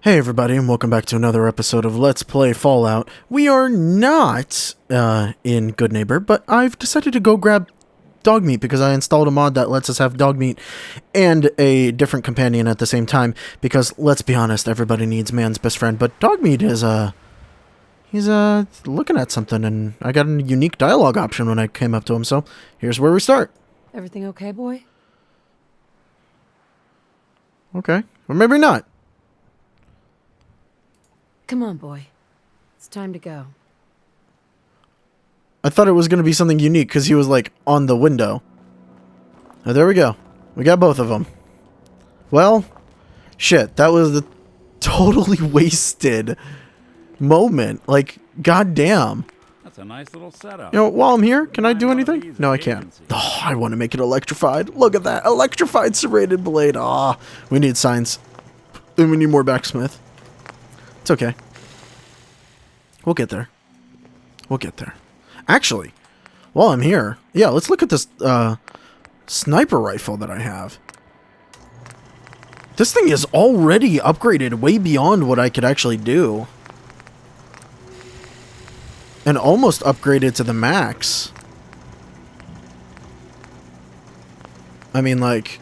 Hey everybody, and welcome back to another episode of Let's Play Fallout. We are not in Good Neighbor, but I've decided to go grab dog meat because I installed a mod that lets us have dog meat and a different companion at the same time, because let's be honest, everybody needs man's best friend, but dog meat is he's looking at something, and I got a unique dialogue option when I came up to him, so here's where we start. Everything okay, boy? Okay, or maybe not. Come on, boy. It's time to go. I thought it was going to be something unique because he was, like, on the window. Oh, there we go. We got both of them. Well, shit, that was the totally wasted moment. Like, goddamn. That's a nice little setup. You know, while I'm here, can I do anything? No, I can't. Oh, I want to make it electrified. Look at that. Electrified serrated blade. Ah, we need signs. And we need more backsmith. It's okay. We'll get there. We'll get there. Actually, while I'm here, yeah, let's look at this sniper rifle that I have. This thing is already upgraded way beyond what I could actually do. And almost upgraded to the max. I mean, like,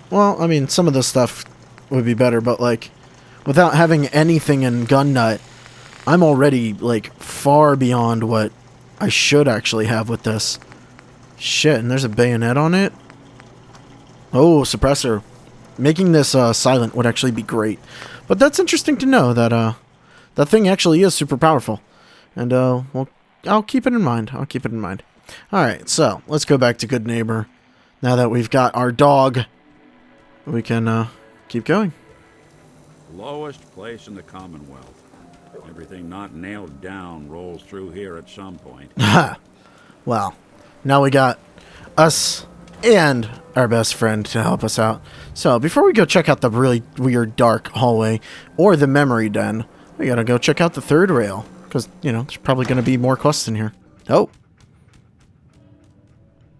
well, I mean, some of the stuff would be better, but, like, without having anything in gun nut, I'm already, like, far beyond what I should actually have with this. Shit, and there's a bayonet on it? Oh, suppressor. Making this silent would actually be great. But that's interesting to know that that thing actually is super powerful. And, well, I'll keep it in mind. I'll keep it in mind. Alright, so, let's go back to Good Neighbor. Now that we've got our dog, we can keep going. Lowest place in the Commonwealth. Everything not nailed down rolls through here at some point. Well, now we got us and our best friend to help us out. So, before we go check out the really weird dark hallway or the memory den, we gotta go check out the third rail. Because, you know, there's probably gonna be more quests in here. Oh.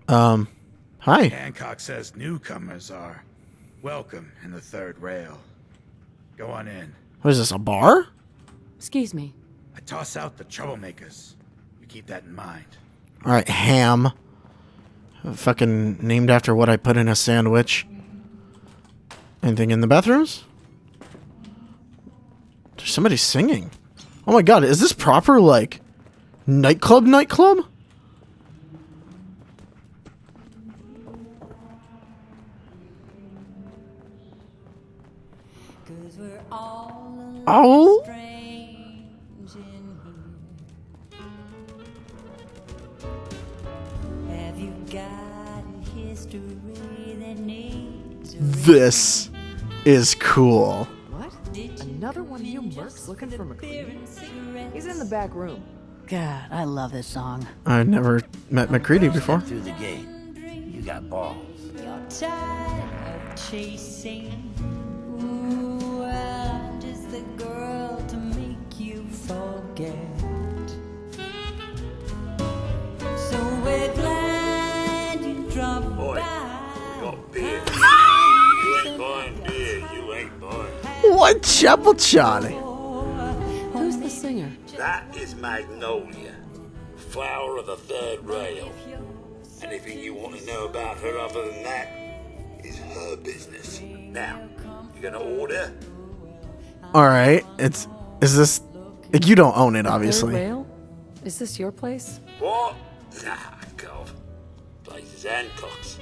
Hi. Hancock says newcomers are welcome in the third rail. Go on in. What is this, a bar? Excuse me. I toss out the troublemakers. You keep that in mind. Alright, ham. Fucking named after what I put in a sandwich. Anything in the bathrooms? There's somebody singing. Oh my god, is this proper, like, nightclub? Oh? This is cool. What? Another one of you mercs looking for McCready? He's in the back room. God, I love this song. I've never met McCready before. Through the gate. You got balls. You're tired of chasing. Ooh, I'm just the girl to make you forget. So we're glad you dropped Boy, by. we got beer. You ain't buying beer, you ain't buying. Whitechapel Charlie. Who's the singer? That is Magnolia, flower of the third rail. Anything you want to know about her other than that is her business. Now, you gonna order? Alright, is this, like, you don't own it, Third obviously. rail? Is this your place? What? Nah, God. Place is Hancock's.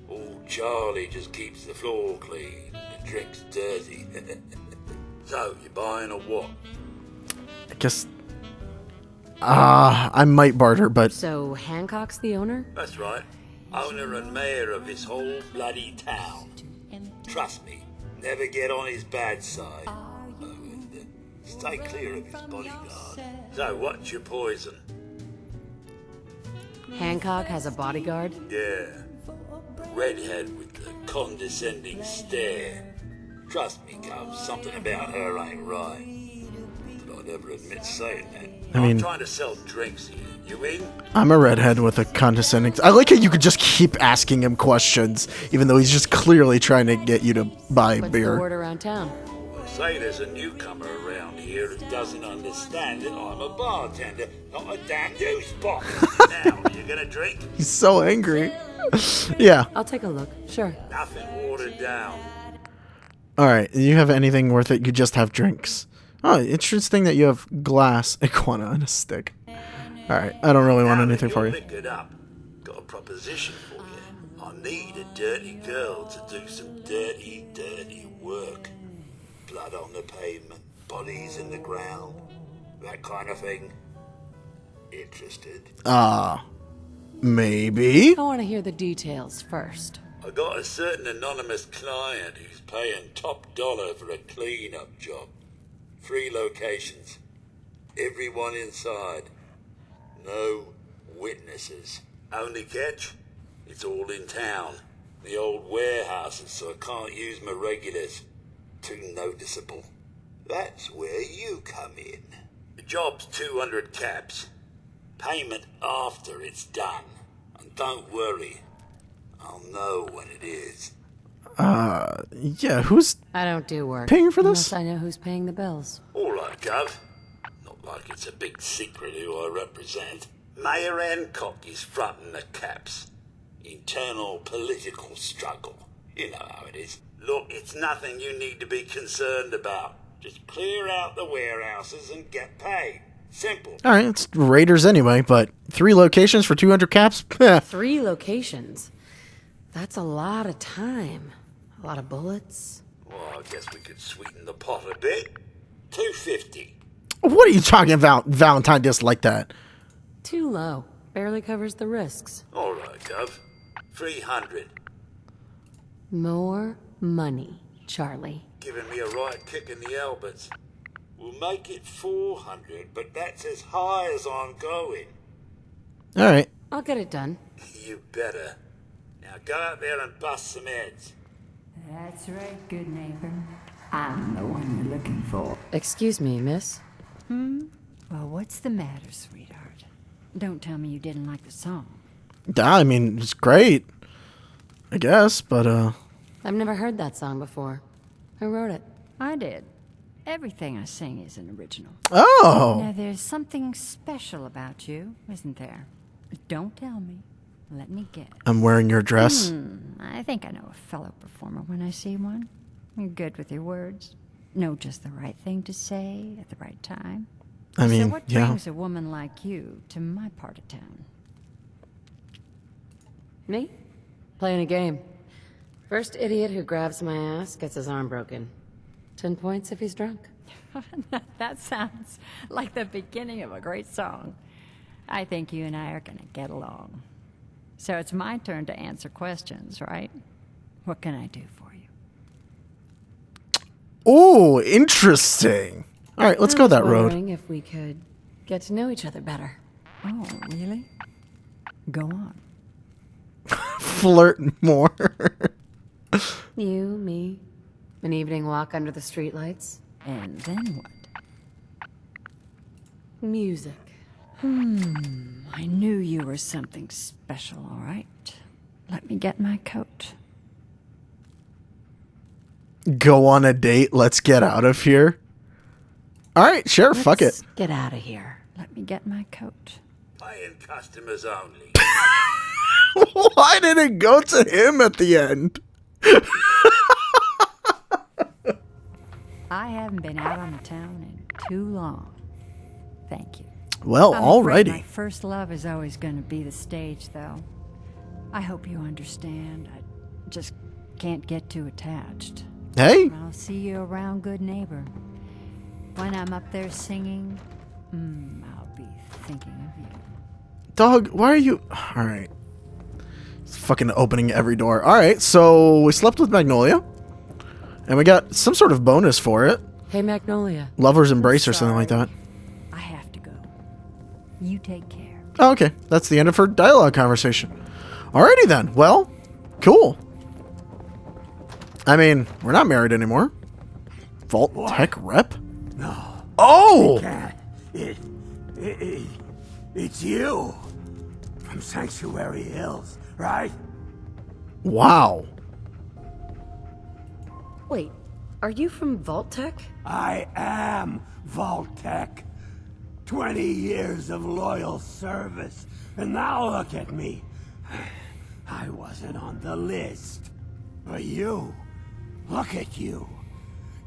Old Charlie just keeps the floor clean and drinks dirty. So, you buying or what? I guess, I might barter, but So, Hancock's the owner? That's right. Owner and mayor of this whole bloody town. Trust me, never get on his bad side. Oh, and, stay clear of his bodyguard. So, what's your poison? Hancock has a bodyguard? Yeah. Redhead with the condescending stare. Trust me, Cub, something about her ain't right. But I'd never admit saying that. I mean, I'm trying to sell drinks here. You in? I'm a redhead with a condescending... I like how you could just keep asking him questions, even though he's just clearly trying to get you to buy What's the beer. word around town? Say there's a newcomer around here who doesn't understand that I'm a bartender, not a damn news box. Now, are you gonna drink? He's so angry. Yeah. I'll take a look. Sure. Nothing watered down. All right. You have anything worth it? You just have drinks. Oh, interesting that you have glass, iguana, and a stick. All right. I don't really want Now anything that for you're you. liquored up, got a proposition for you. I need a dirty girl to do some dirty, dirty work. Blood on the pavement, bodies in the ground, that kind of thing. Interested? Maybe. I want to hear the details first. I got a certain anonymous client who's paying top dollar for a clean-up job. 3 locations. Everyone inside. No witnesses. Only catch? It's all in town. The old warehouses, so I can't use my regulars. Too noticeable. That's where you come in. The job's 200 caps. Payment after it's done. And don't worry, I'll know when it is. Yeah, who's I don't do work. paying for this? Unless I know who's paying the bills. All right, Gov. Not like it's a big secret who I represent. Mayor Hancock is fronting the caps. Internal political struggle. You know how it is. Look, it's nothing you need to be concerned about. Just clear out the warehouses and get paid. Simple. All right, it's Raiders anyway, but 3 locations for 200 caps? 3 locations. That's a lot of time. A lot of bullets. Well, I guess we could sweeten the pot a bit. 250. What are you talking about, Valentine, just like that? Too low. Barely covers the risks. All right, Gov. 300. More money, Charlie. Giving me a right kick in the elbows. We'll make it 400, but that's as high as I'm going. All right. I'll get it done. You better. Now go out there and bust some heads. That's right, good neighbor. I'm the one you're looking for. Excuse me, miss. Well, what's the matter, sweetheart? Don't tell me you didn't like the song. Yeah, I mean, it's great, I guess, but, I've never heard that song before. Who wrote it? I did. Everything I sing is an original. oh. Now, there's something special about you, isn't there? Don't tell me. Let me guess. I'm wearing your dress. I think I know a fellow performer when I see one. You're good with your words. Know just the right thing to say at the right time. I mean, so what yeah. brings a woman like you to my part of town? Me? Playing a game. First idiot who grabs my ass gets his arm broken. 10 points if he's drunk. That sounds like the beginning of a great song. I think you and I are gonna get along. So it's my turn to answer questions, right? What can I do for you? Oh, interesting. All right, let's go that road. Wondering if we could get to know each other better. Oh, really? Go on. Flirt more. You, me, an evening walk under the streetlights. And then what? Music. I knew you were something special, all right. Let me get my coat. Go on a date. Let's get out of here. All right, sure. Fuck it. Let's get out of here. Let me get my coat. Paying customers only. Why did it go to him at the end? I haven't been out on the town in too long. Thank you. Well, I'm afraid my alrighty. first love is always going to be the stage, though. I hope you understand. I just can't get too attached. Hey, I'll see you around, good neighbor. When I'm up there singing, I'll be thinking of you. dog, why are you... All right. It's fucking opening every door. All right, so we slept with Magnolia. And we got some sort of bonus for it. Hey, Magnolia. Lover's embrace or something like that. I have to go. You take care. Oh, okay. That's the end of her dialogue conversation. Alrighty then. Well, cool. I mean, we're not married anymore. Vault Tech rep? No. Oh! Cat. It's you. From Sanctuary Hills, right? Wow. Wait, Are you from Vault-Tec? I am Vault-Tec. 20 years of loyal service, and now look at me. I wasn't on the list. But you, look at you.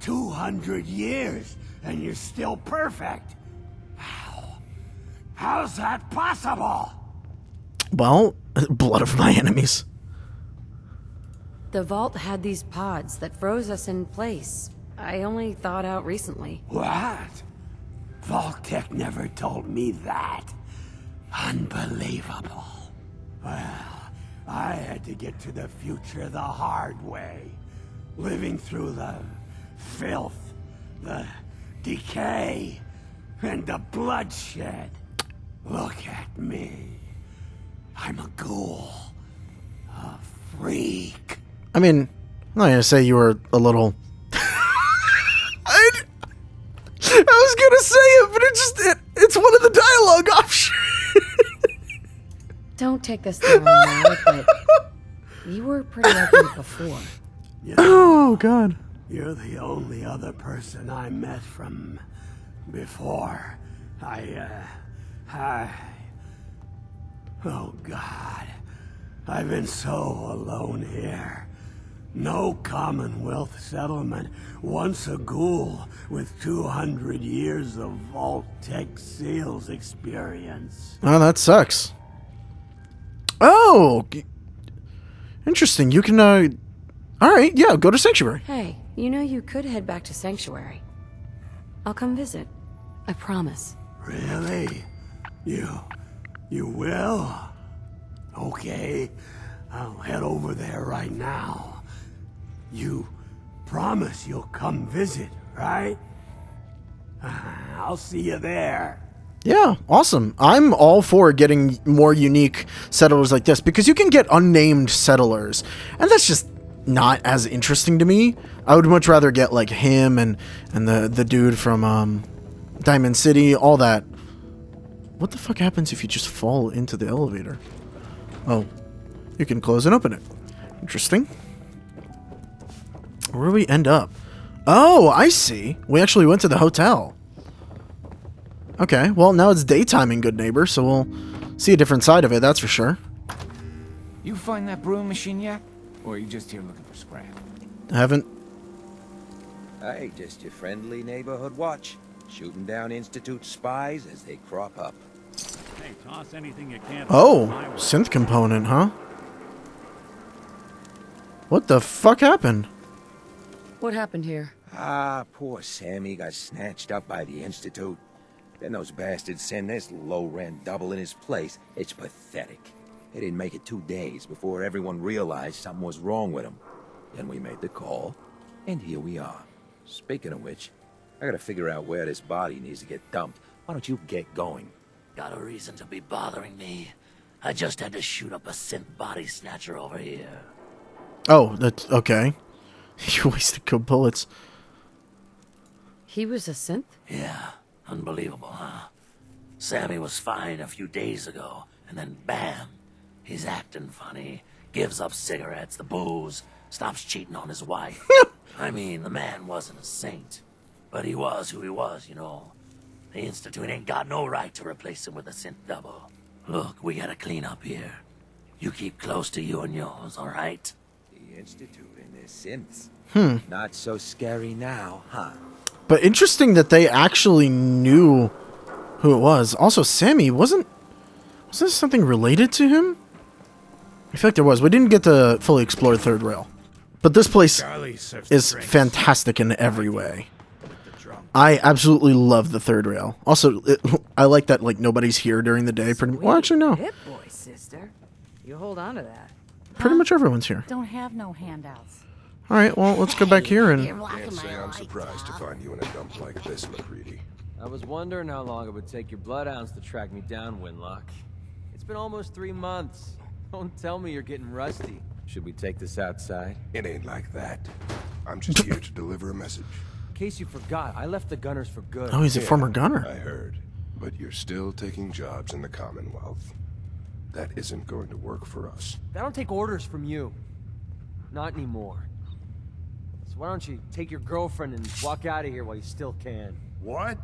200 years, and you're still perfect. How's that possible? Well, blood of my enemies. The Vault had these pods that froze us in place. I only thawed out recently. What? Vault-Tec never told me that. Unbelievable. Well, I had to get to the future the hard way. Living through the filth, the decay, and the bloodshed. Look at me. I'm a ghoul. A freak. I mean, I'm not gonna say you were a little... I was gonna say it, but it's one of the dialogue options. Don't take this the wrong way, but you were pretty ugly before. You know, Oh, God. you're the only other person I met from before. Oh, God. I've been so alone here. No Commonwealth settlement. Once a ghoul with 200 years of Vault-Tec sales experience. Oh, that sucks. Oh! Interesting. You can, Alright, yeah, go to Sanctuary. Hey, you know you could head back to Sanctuary. I'll come visit. I promise. Really? You will? Okay, I'll head over there right now. You promise you'll come visit, right? I'll see you there. Yeah, awesome. I'm all for getting more unique settlers like this, because you can get unnamed settlers, and that's just not as interesting to me. I would much rather get, like, him and the dude from, Diamond City, all that. What the fuck happens if you just fall into the elevator? Oh, you can close and open it. Interesting. Where do we end up? Oh, I see. We actually went to the hotel. Okay, well, now it's daytime in Good Neighbor, so we'll see a different side of it, that's for sure. You find that brewing machine yet? Or are you just here looking for scrap? Haven't. Hey, just your friendly neighborhood watch. Shooting down Institute spies as they crop up. Hey, toss anything you can. Oh, synth component, huh? What the fuck happened? What happened here? Ah, poor Sammy got snatched up by the Institute. Then those bastards send this low-rent double in his place. It's pathetic. They didn't make it 2 days before everyone realized something was wrong with him. Then we made the call, and here we are. Speaking of which, I gotta figure out where this body needs to get dumped. Why don't you get going? Got a reason to be bothering me. I just had to shoot up a synth body snatcher over here. Oh, that's okay. You wasted good bullets. He was a synth? Yeah, unbelievable, huh? Sammy was fine a few days ago, and then bam, he's acting funny, gives up cigarettes, the booze, stops cheating on his wife. I mean, the man wasn't a saint, but he was who he was, you know. The Institute ain't got no right to replace him with a synth double. Look, we gotta clean up here. You keep close to you and yours, all right? The Institute and their synths. Not so scary now, huh? But interesting that they actually knew who it was. Also, Sammy, was this something related to him? I feel like there was. We didn't get to fully explore Third Rail. But this place is fantastic in every way. I absolutely love the Third Rail. Also, I like that, like, nobody's here during the day. Well, actually, no. Hip boy, sister. You hold on to that. Pretty much everyone's here. Don't have no handouts. All right, well, let's go back here and... Can't say I'm surprised to find you in a dump like this, McCready. I was wondering how long it would take your bloodhounds to track me down, Winlock. It's been almost 3 months. Don't tell me you're getting rusty. Should we take this outside? It ain't like that. I'm just here to deliver a message. In case you forgot, I left the Gunners for good. Oh, he's a former gunner. I heard. But you're still taking jobs in the Commonwealth. That isn't going to work for us. I don't take orders from you. Not anymore. As So why don't you take your girlfriend and walk out of here while you still can? What?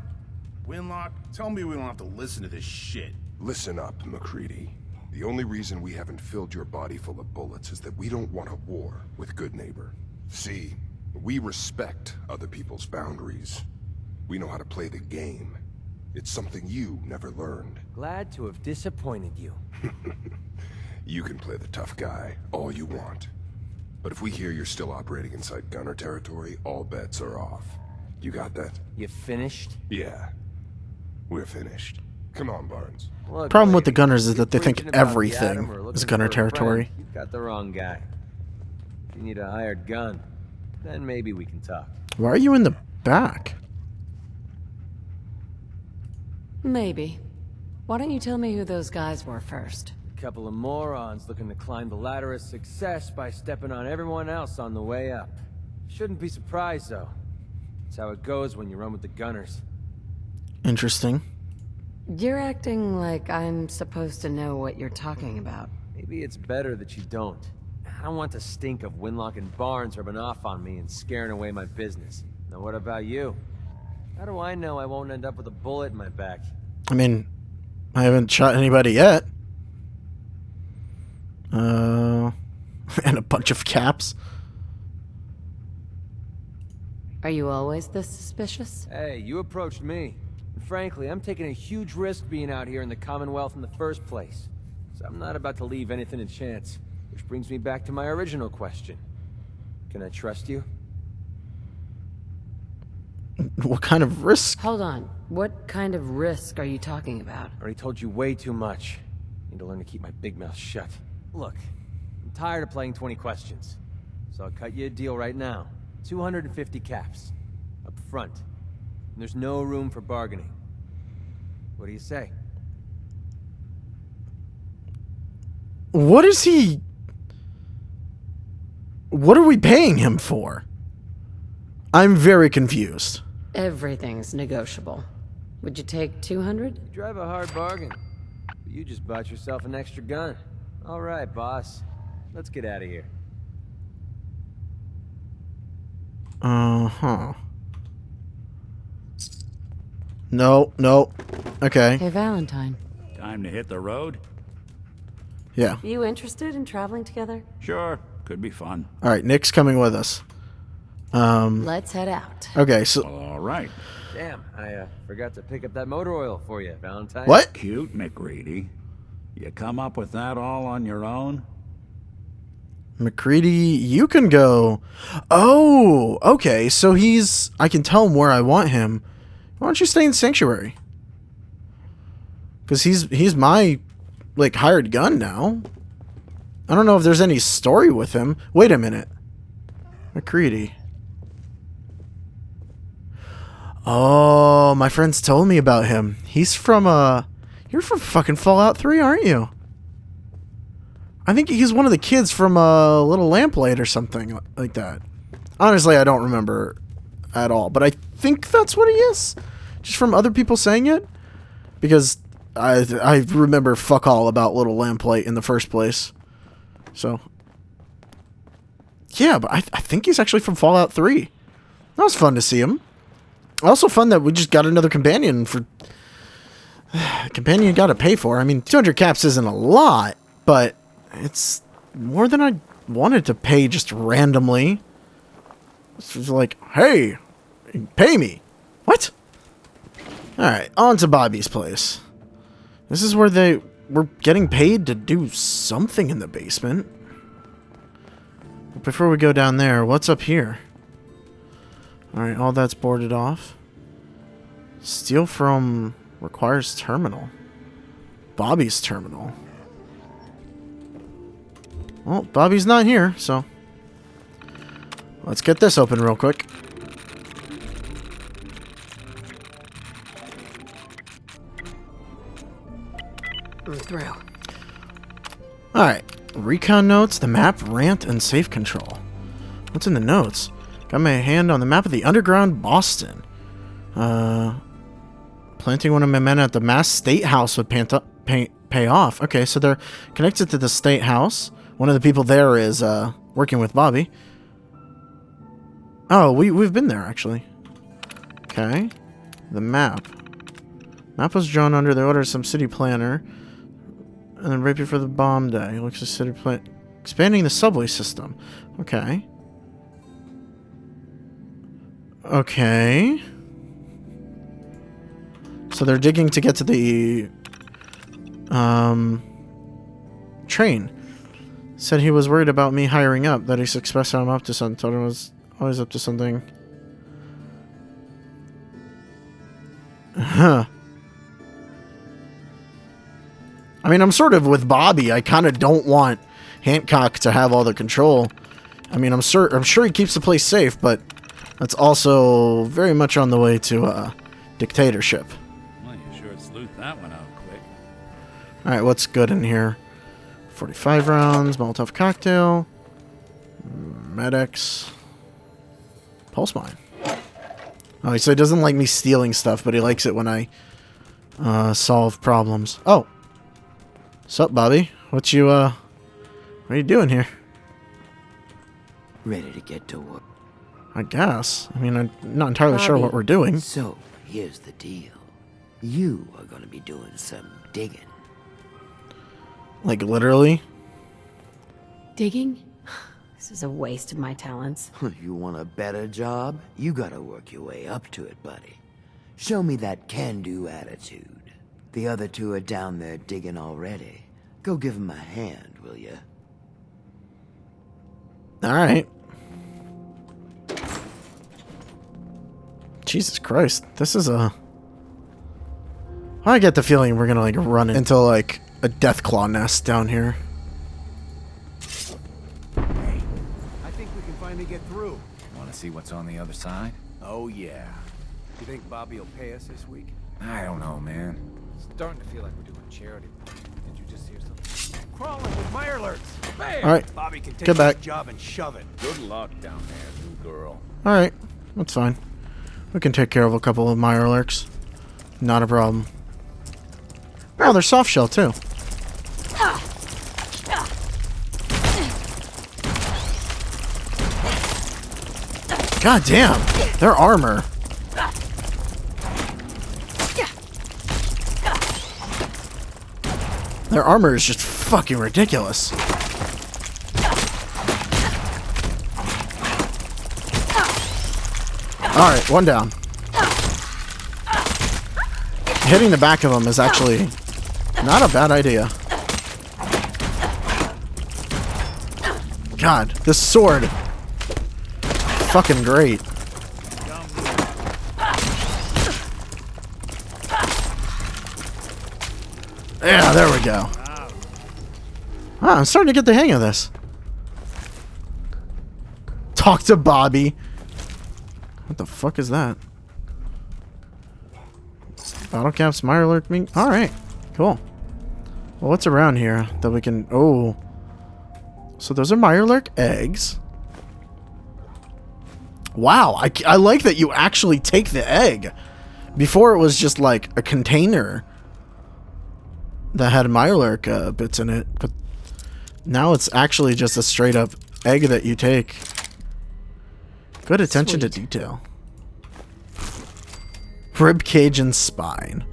Winlock, tell me we don't have to listen to this shit. Listen up, MacReady. The only reason we haven't filled your body full of bullets is that we don't want a war with Good Neighbor. See, we respect other people's boundaries. We know how to play the game. It's something you never learned. Glad to have disappointed you. You can play the tough guy all you want. But if we hear you're still operating inside Gunner territory, all bets are off. You got that? You finished? Yeah. We're finished. Come on, Barnes. Look, Problem with lady, the Gunners is that they you're think preaching about the everything atom or is looking Gunner for a friend, territory. You've got the wrong guy. If you need a hired gun, then maybe we can talk. Why are you in the back? Maybe. Why don't you tell me who those guys were first? A couple of morons looking to climb the ladder of success by stepping on everyone else on the way up. Shouldn't be surprised, though. That's how it goes when you run with the Gunners. Interesting. You're acting like I'm supposed to know what you're talking about. Maybe it's better that you don't. I don't want the stink of Winlock and Barnes rubbing off on me and scaring away my business. Now what about you? How do I know I won't end up with a bullet in my back? I mean, I haven't shot anybody yet. And a bunch of caps. Are you always this suspicious? Hey, you approached me. And frankly, I'm taking a huge risk being out here in the Commonwealth in the first place. So I'm not about to leave anything to chance. Which brings me back to my original question. Can I trust you? What kind of risk? Hold on. What kind of risk are you talking about? I already told you way too much. Need to learn to keep my big mouth shut. Look, I'm tired of playing 20 questions. So I'll cut you a deal right now. 250 caps. Up front. And there's no room for bargaining. What do you say? What is he... What are we paying him for? I'm very confused. Everything's negotiable. Would you take 200? You drive a hard bargain. But you just bought yourself an extra gun. All right, boss. Let's get out of here. Uh-huh. No, no. Okay. Hey, Valentine. Time to hit the road? Yeah. You interested in traveling together? Sure. Could be fun. All right, Nick's coming with us. Let's head out. Okay, so... All right. Damn, I forgot to pick up that motor oil for you, Valentine. What? Cute, MacReady. You come up with that all on your own? MacReady, you can go... Oh, okay, so he's... I can tell him where I want him. Why don't you stay in Sanctuary? Because he's my, like, hired gun now. I don't know if there's any story with him. Wait a minute. MacReady. Oh, my friends told me about him. He's from, you're from fucking Fallout 3, aren't you? I think he's one of the kids from, Little Lamplight or something like that. Honestly, I don't remember at all, but I think that's what he is. Just from other people saying it. Because I remember fuck all about Little Lamplight in the first place. So, yeah, but I think he's actually from Fallout 3. That was fun to see him. Also fun that we just got another companion for... companion you gotta pay for. I mean, 200 caps isn't a lot, but it's more than I wanted to pay just randomly. It's just like, hey, pay me. What? Alright, on to Bobby's place. This is where they were getting paid to do something in the basement. But before we go down there, what's up here? Alright, all that's boarded off. Steal from requires terminal. Bobby's terminal. Well, Bobby's not here, so... Let's get this open real quick. I'm through. Alright. Recon notes, the map, rant, and safe control. What's in the notes? Got my hand on the map of the underground Boston. Planting one of my men at the Mass State House would pay off. Okay, so they're connected to the State House. One of the people there is working with Bobby. Oh, we've been there, actually. Okay. The map. Map was drawn under the order of some city planner. And then right before the bomb day. Looks like city plan... Expanding the subway system. Okay. Okay. So they're digging to get to the... train. Said he was worried about me hiring up. That he's expressed how I'm up to something. Told him I was always up to something. Huh. I mean, I'm sort of with Bobby. I kind of don't want Hancock to have all the control. I mean, I'm sure he keeps the place safe, but that's also very much on the way to dictatorship. Well, you sure sleuthed that one out quick. All right, what's good in here? 45 rounds, Molotov cocktail, Medics, pulse mine. Oh, so he doesn't like me stealing stuff, but he likes it when I solve problems. Oh, sup, Bobby? What are you doing here? Ready to get to work. I guess. I mean, I'm not entirely sure what we're doing. So, here's the deal. You are going to be doing some digging. Like, literally? Digging? This is a waste of my talents. You want a better job? You gotta work your way up to it, buddy. Show me that can-do attitude. The other two are down there digging already. Go give them a hand, will ya? Alright. Jesus Christ. This is a... I get the feeling we're gonna, like, run into, like, a Deathclaw nest down here. Hey, I think we can finally get through. Want to see what's on the other side? Oh, yeah. You think Bobby will pay us this week? I don't know, man. Starting to feel like we're doing charity. Did you just hear something? Crawling with my alerts. Bam! All right, Bobby can take get back. his job and shove it. Good luck down there, new girl. Alright, that's fine. We can take care of a couple of Mirelurks. Not a problem. Oh, they're soft shell too. God damn, their armor. Their armor is just fucking ridiculous. Alright, one down. Hitting the back of them is actually not a bad idea. God, this sword. Fucking great. Yeah, there we go. Ah, I'm starting to get the hang of this. Talk to Bobby. What the fuck is that? Bottle caps, Mirelurk meat. Alright, cool. Well, what's around here that we can... Oh. So those are Mirelurk eggs. Wow, I like that you actually take the egg. Before it was just like a container that had Mirelurk bits in it, but now it's actually just a straight up egg that you take. Good attention to detail. Rib cage and spine.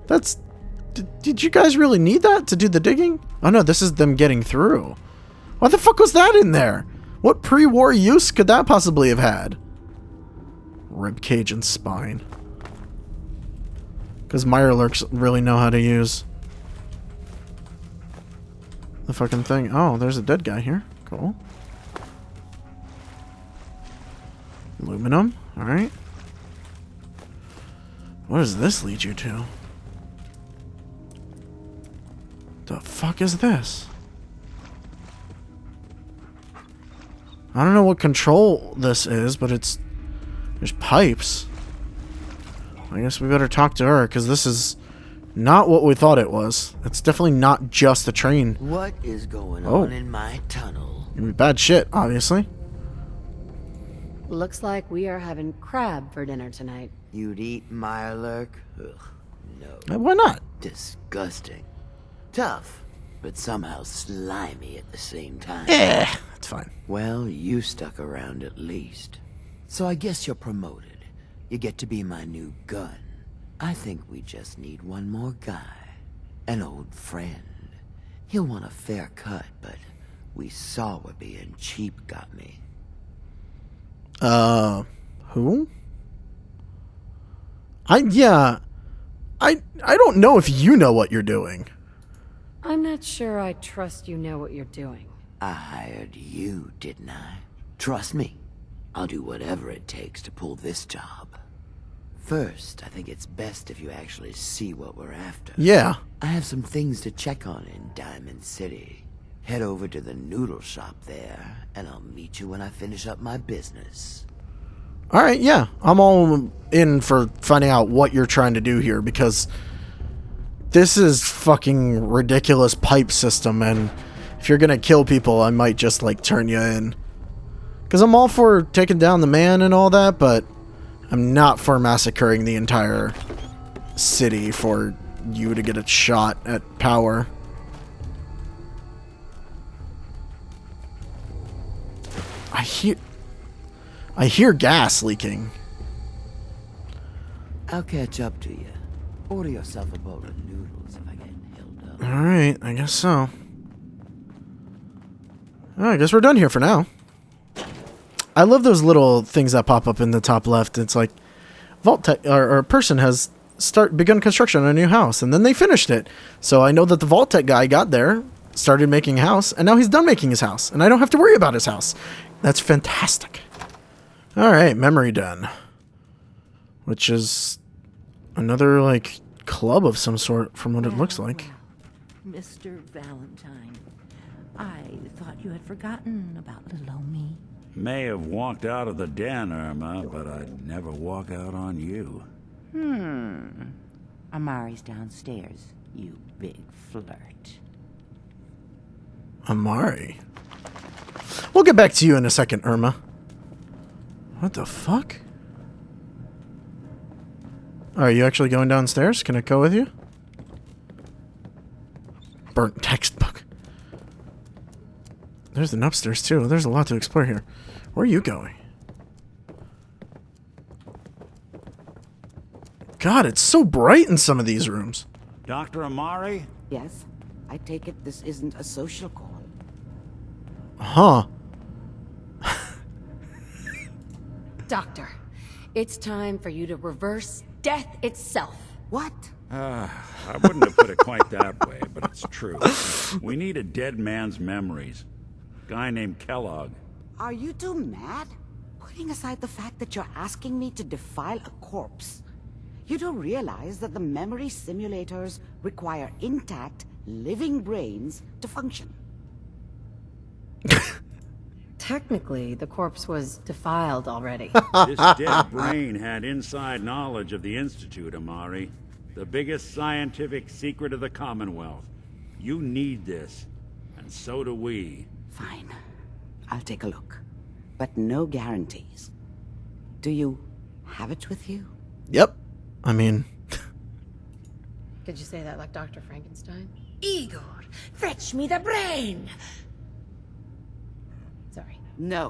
That's... Did you guys really need that to do the digging? Oh no, this is them getting through. Why the fuck was that in there? What pre-war use could that possibly have had? Rib cage and spine. Because Mirelurks really know how to use the fucking thing. Oh, there's a dead guy here. Cool. Aluminum. Alright. What does this lead you to? The fuck is this? I don't know what control this is, but it's... There's pipes. I guess we better talk to her, because this is not what we thought it was. It's definitely not just a train. What is going on in my tunnel? Gonna be bad shit, obviously. Looks like we are having crab for dinner tonight. You'd eat Mirelurk? Ugh, no. Why not? Disgusting. Tough, but somehow slimy at the same time. Yeah, that's fine. Well, you stuck around at least. So I guess you're promoted. You get to be my new gun. I think we just need one more guy. An old friend. He'll want a fair cut, but we saw what being cheap got me. Who? I don't know if you know what you're doing. I'm not sure I trust you know what you're doing. I hired you, didn't I? Trust me. I'll do whatever it takes to pull this job. First, I think it's best if you actually see what we're after. Yeah. I have some things to check on in Diamond City. Head over to the noodle shop there, and I'll meet you when I finish up my business. Alright, yeah. I'm all in for finding out what you're trying to do here, because this is fucking ridiculous pipe system, and if you're gonna kill people, I might just, like, turn you in. Because I'm all for taking down the man and all that, but I'm not for massacring the entire city for you to get a shot at power. I hear gas leaking. I'll catch up to you. Order yourself a bowl of noodles if I get held up. Alright, I guess so. I guess we're done here for now. I love those little things that pop up in the top left. It's like Vault Tech or a person has begun construction on a new house, and then they finished it. So I know that the Vault Tech guy got there, started making a house, and now he's done making his house, and I don't have to worry about his house. That's fantastic. All right, memory done, which is another like club of some sort from what it looks like. Mr. Valentine, I thought you had forgotten about little old me. May have walked out of the den, Irma, but I'd never walk out on you. Amari's downstairs, you big flirt. Amari. We'll get back to you in a second, Irma. What the fuck? Are you actually going downstairs? Can I go with you? Burnt textbook. There's an upstairs too. There's a lot to explore here. Where are you going? God, it's so bright in some of these rooms. Dr. Amari? Yes? I take it this isn't a social call. Huh. Doctor, it's time for you to reverse death itself. What? I wouldn't have put it quite that way, but it's true. We need a dead man's memories. Guy named Kellogg. Are you two mad? Putting aside the fact that you're asking me to defile a corpse, you don't realize that the memory simulators require intact, living brains to function. Technically, the corpse was defiled already. This dead brain had inside knowledge of the Institute, Amari. The biggest scientific secret of the Commonwealth. You need this, and so do we. Fine. I'll take a look. But no guarantees. Do you have it with you? Yep. I mean... Did you say that like Dr. Frankenstein? Igor, fetch me the brain! Sorry. No.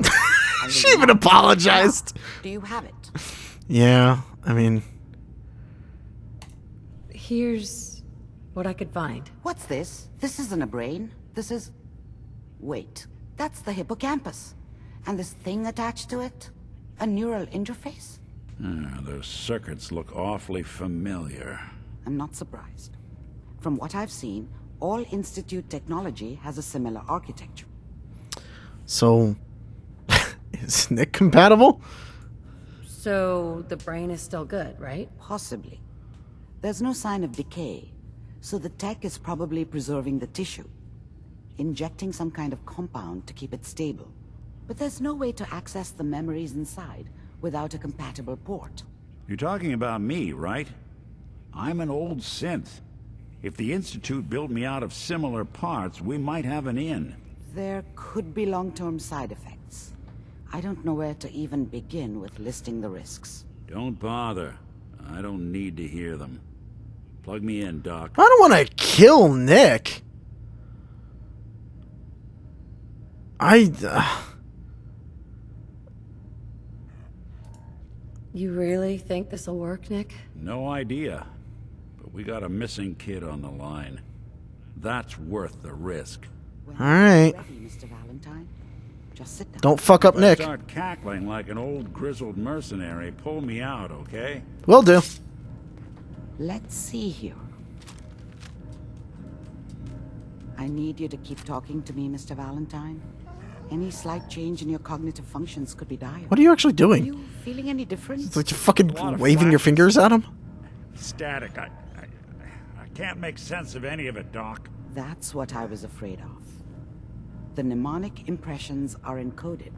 She even apologized. Do you have it? Yeah, I mean... Here's what I could find. What's this? This isn't a brain. This is... Wait. That's the hippocampus. And this thing attached to it? A neural interface? Those circuits look awfully familiar. I'm not surprised. From what I've seen, all Institute technology has a similar architecture. So... is Nick compatible? So, the brain is still good, right? Possibly. There's no sign of decay, so the tech is probably preserving the tissue, injecting some kind of compound to keep it stable. But there's no way to access the memories inside without a compatible port. You're talking about me, right? I'm an old synth. If the Institute built me out of similar parts, we might have an in. There could be long-term side effects. I don't know where to even begin with listing the risks. Don't bother. I don't need to hear them. Plug me in, Doc. I don't want to kill Nick. You really think this'll work, Nick? No idea. But we got a missing kid on the line. That's worth the risk. Alright. Mr. Valentine, just sit down. Don't fuck up If Nick. I start cackling like an old grizzled mercenary, pull me out, okay? Will do. Let's see here. I need you to keep talking to me, Mr. Valentine. Any slight change in your cognitive functions could be dire. What are you actually doing? Are you feeling any different? It's like you're fucking waving your fingers at him? Static. I can't make sense of any of it, Doc. That's what I was afraid of. The mnemonic impressions are encoded.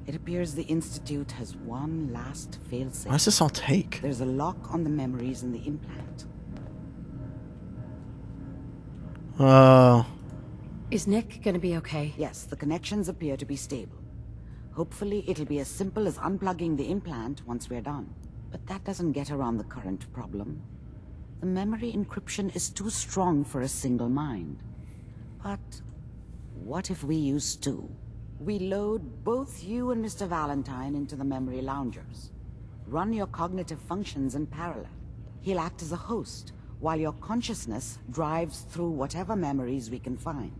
It appears the Institute has one last failsafe. Why does this all take? There's a lock on the memories in the implant. Is Nick gonna be okay? Yes, the connections appear to be stable. Hopefully it'll be as simple as unplugging the implant once we're done. But that doesn't get around the current problem. The memory encryption is too strong for a single mind. But what if we use two? We load both you and Mr. Valentine into the memory loungers. Run your cognitive functions in parallel. He'll act as a host, while your consciousness drives through whatever memories we can find.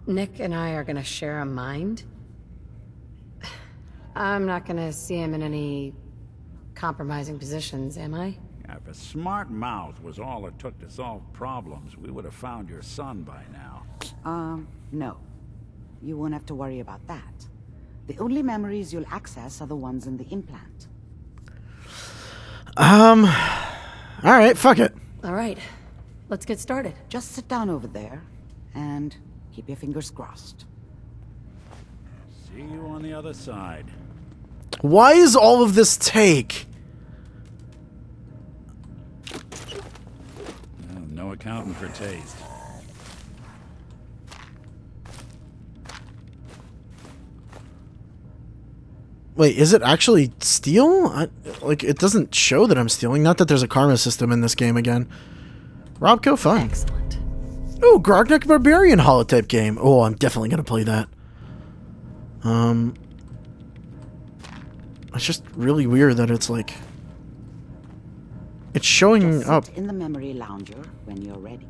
Nick and I are gonna share a mind? I'm not gonna see him in any compromising positions, am I? If a smart mouth was all it took to solve problems, we would have found your son by now. No. You won't have to worry about that. The only memories you'll access are the ones in the implant. Alright, fuck it. Alright, let's get started. Just sit down over there, and keep your fingers crossed. See you on the other side. Why is all of this take? No accounting for taste. Wait, is it actually steal? Like, it doesn't show that I'm stealing. Not that there's a karma system in this game again. Robco, fun. Excellent. Oh, Grognak Barbarian holotype game. Oh, I'm definitely gonna play that. It's just really weird that it's like... It's showing Just up. sit in the memory lounger when you're ready.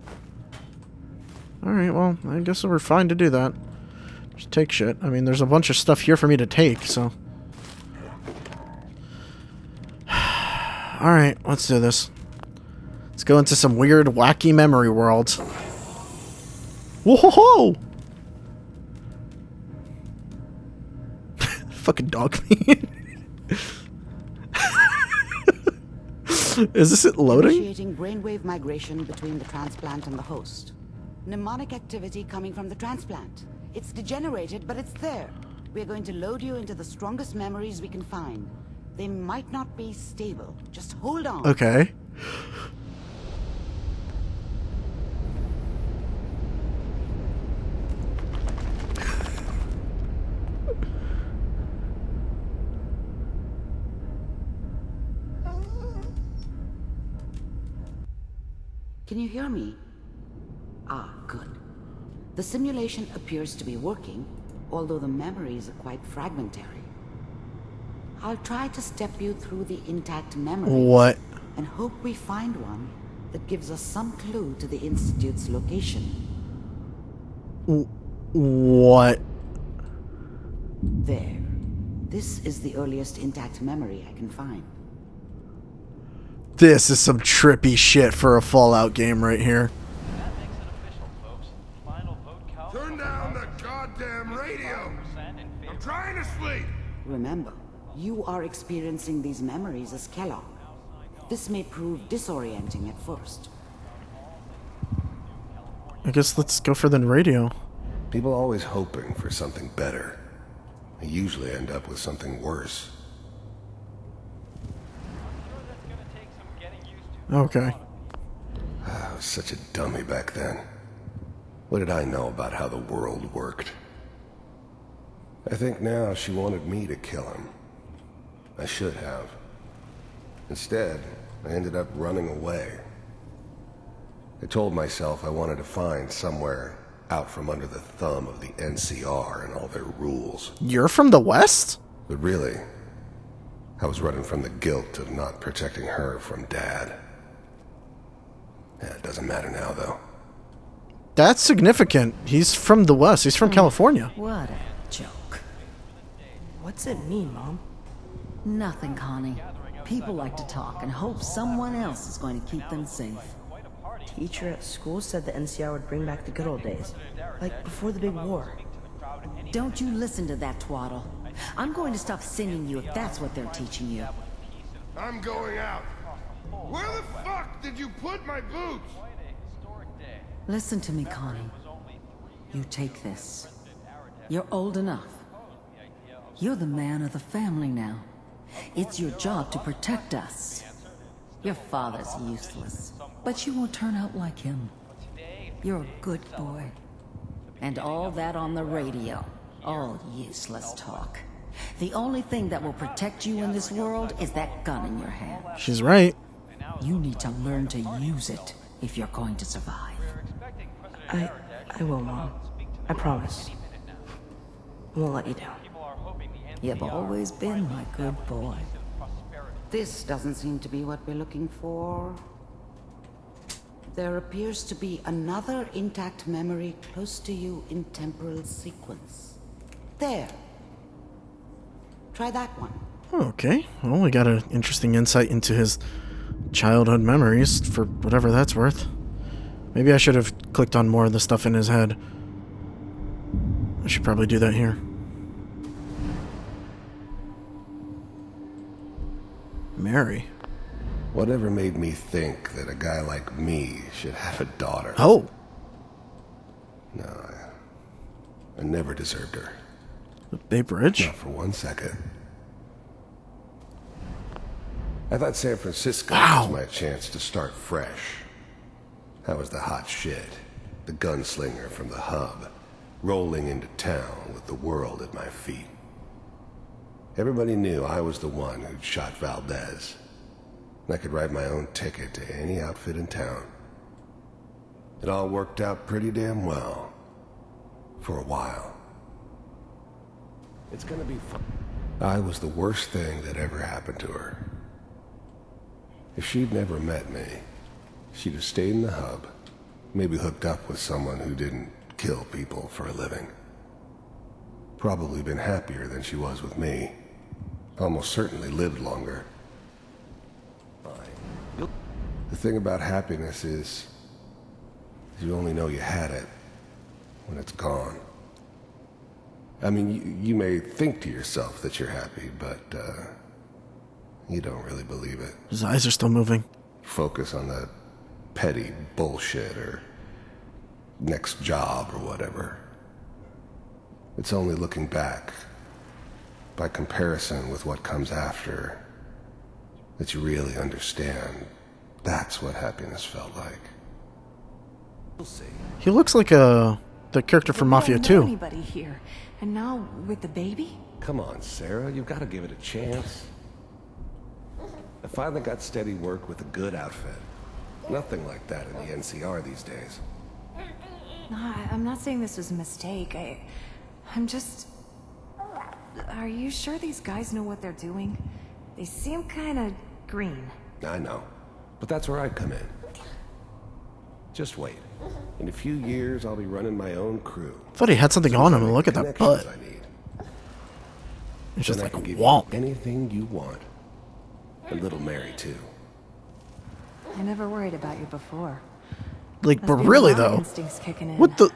Alright, well, I guess we're fine to do that. Just take shit. I mean, there's a bunch of stuff here for me to take, so... Alright, let's do this. Let's go into some weird, wacky memory worlds. Whoa-ho-ho! Fucking dog meat. Is this it loading? Initiating brainwave migration between the transplant and the host. Mnemonic activity coming from the transplant. It's degenerated, but it's there. We're going to load you into the strongest memories we can find. They might not be stable. Just hold on. Okay. Can you hear me? Ah, good. The simulation appears to be working, although the memories are quite fragmentary. I'll try to step you through the intact memories. What? And hope we find one that gives us some clue to the Institute's location. What? There. This is the earliest intact memory I can find. This is some trippy shit for a Fallout game right here. Turn down the goddamn radio! I'm trying to sleep! Remember, you are experiencing these memories as Kellogg. This may prove disorienting at first. I guess let's go for the radio. People are always hoping for something better. They usually end up with something worse. Okay. I was such a dummy back then. What did I know about how the world worked? I think now she wanted me to kill him. I should have. Instead, I ended up running away. I told myself I wanted to find somewhere out from under the thumb of the NCR and all their rules. You're from the West? But really, I was running from the guilt of not protecting her from Dad. Yeah, it doesn't matter now, though. That's significant. He's from the West. He's from California. What a joke. What's it mean, Mom? Nothing, Connie. People like to talk and hope someone else is going to keep them safe. Teacher at school said the NCR would bring back the good old days. Like before the big war. Don't you listen to that twaddle. I'm going to stop singing you if that's what they're teaching you. I'm going out. Where the fuck did you put my boots? Listen to me, Connie. You take this. You're old enough. You're the man of the family now. It's your job to protect us. Your father's useless, but you won't turn out like him. You're a good boy. And all that on the radio, all useless talk. The only thing that will protect you in this world is that gun in your hand. She's right. You need to learn to use it if you're going to survive. I will, Mom. I promise. I won't let you down. You've always been my good boy. This doesn't seem to be what we're looking for. There appears to be another intact memory close to you in temporal sequence. There. Try that one. Okay. Well, we got an interesting insight into his childhood memories, for whatever that's worth. Maybe I should have clicked on more of the stuff in his head. I should probably do that here. Mary. Whatever made me think that a guy like me should have a daughter? Oh. No, I never deserved her. The Bay Bridge? Not for 1 second. I thought San Francisco was my chance to start fresh. I was the hot shit, the gunslinger from the hub, rolling into town with the world at my feet. Everybody knew I was the one who'd shot Valdez. And I could write my own ticket to any outfit in town. It all worked out pretty damn well. For a while. It's gonna be fun. I was the worst thing that ever happened to her. If she'd never met me, she'd have stayed in the hub, maybe hooked up with someone who didn't kill people for a living. Probably been happier than she was with me. Almost certainly lived longer. The thing about happiness is, you only know you had it when it's gone. I mean, you may think to yourself that you're happy, but you don't really believe it. His eyes are still moving. Focus on that petty bullshit or next job or whatever. It's only looking back, by comparison with what comes after, that you really understand that's what happiness felt like. We'll see. He looks like the character from Mafia 2. Anybody here, and now with the baby? Come on, Sarah, you've got to give it a chance. I finally got steady work with a good outfit. Nothing like that in the NCR these days. No, I'm not saying this was a mistake. I'm just... Are you sure these guys know what they're doing? They seem kind of green. I know, but that's where I come in. Just wait. In a few years, I'll be running my own crew. I thought he had something on him, and look at that butt. I need. It's just Then like I a can give womp. you anything you want. And little Mary, too. I never worried about you before. Like, Must but be really, wild though. instincts kicking in. What the...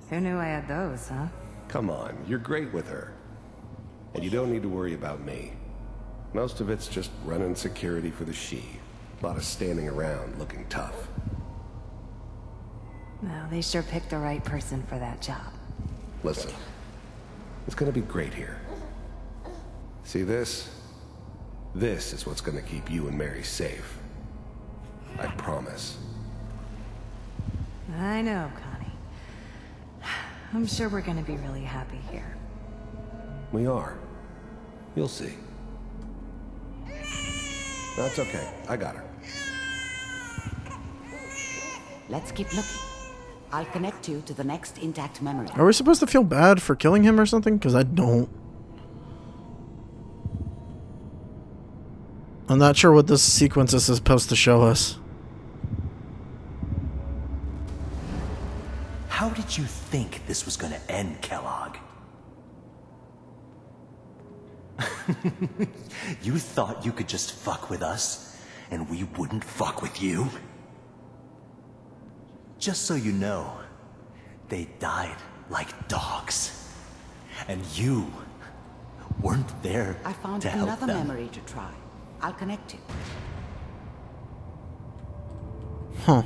Who knew I had those, huh? Come on, you're great with her. And you don't need to worry about me. Most of it's just running security for the she. A lot of standing around looking tough. No, they sure picked the right person for that job. Listen, it's gonna be great here. See this? This is what's gonna keep you and Mary safe. I promise. I know, Connie. I'm sure we're gonna be really happy here. We are. You'll see. That's okay. I got her. Let's keep looking. I'll connect you to the next intact memory. Are we supposed to feel bad for killing him or something? Because I don't. I'm not sure what this sequence is supposed to show us. How did you think this was gonna end, Kellogg? You thought you could just fuck with us, and we wouldn't fuck with you? Just so you know, they died like dogs. And you weren't there I found to help another them. memory to try. I'll connect it. Huh.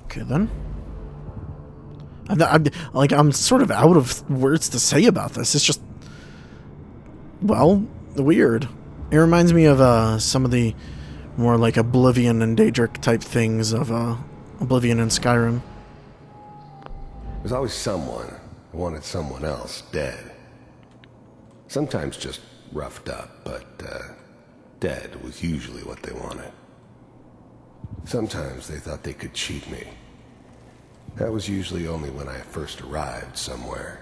Okay then. I'm sort of out of words to say about this. It's just, well, weird. It reminds me of some of the more like Oblivion and Daedric type things of Oblivion and Skyrim. There's always someone who wanted someone else dead. Sometimes just roughed up, but dead was usually what they wanted. Sometimes they thought they could cheat me. That was usually only when I first arrived somewhere.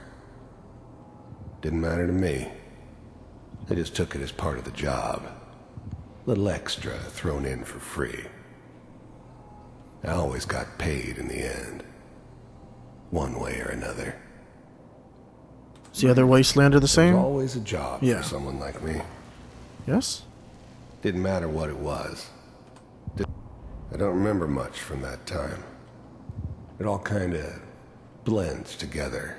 Didn't matter to me. I just took it as part of the job. Little extra thrown in for free. I always got paid in the end. One way or another. Is the other Wastelander the same? There's always a job Yeah. for someone like me. Yes? Didn't matter what it was. I don't remember much from that time. It all kind of blends together.